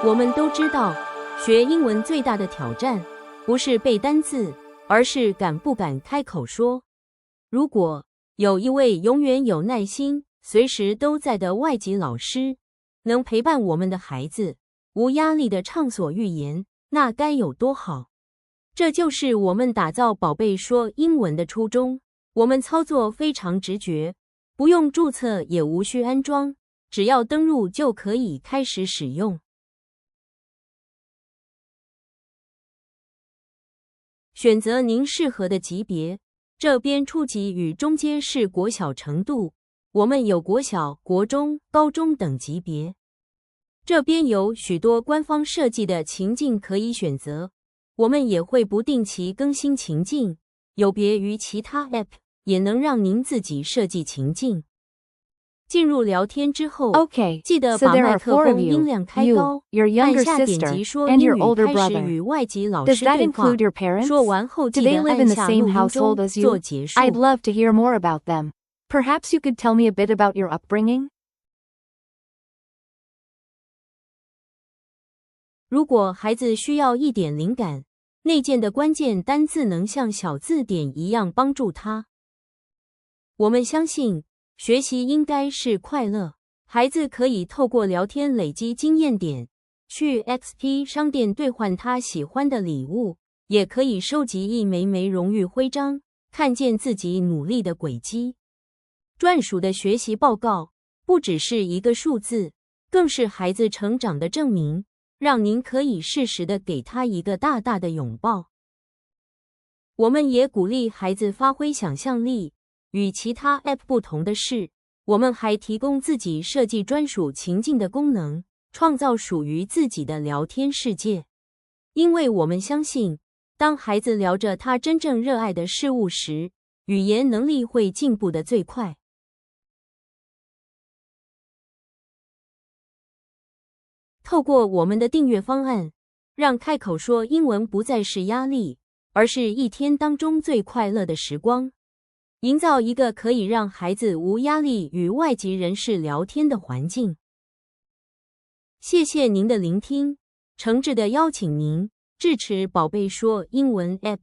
我们都知道，学英文最大的挑战不是背单字，而是敢不敢开口说。如果有一位永远有耐心、随时都在的外籍老师，能陪伴我们的孩子无压力地畅所欲言，那该有多好！这就是我们打造宝贝说英文的初衷。我们操作非常直觉，不用注册也无需安装，只要登入就可以开始使用。选择您适合的级别，这边初级与中阶是国小程度，我们有国小、国中、高中等级别。这边有许多官方设计的情境可以选择，我们也会不定期更新情境，有别于其他 App， 也能让您自己设计情境。进入聊天之后，记得把麦克风音量开高，按下点击说英语开始与外籍老师对话，说完后记得按下录音中做结束。I'd love to hear more about them. Perhaps you could tell me a bit about your upbringing? 如果孩子需要一点灵感，内建的关键单字能像小字典一样帮助他。我们相信学习应该是快乐，孩子可以透过聊天累积经验点，去 XP 商店兑换他喜欢的礼物，也可以收集一枚枚荣誉徽章，看见自己努力的轨迹。专属的学习报告不只是一个数字，更是孩子成长的证明，让您可以适时的给他一个大大的拥抱。我们也鼓励孩子发挥想象力。与其他 App 不同的是，我们还提供自己设计专属情境的功能，创造属于自己的聊天世界。因为我们相信，当孩子聊着他真正热爱的事物时，语言能力会进步得最快。透过我们的订阅方案，让开口说英文不再是压力，而是一天当中最快乐的时光。营造一个可以让孩子无压力与外籍人士聊天的环境。谢谢您的聆听，诚挚地邀请您支持宝贝说英文 App。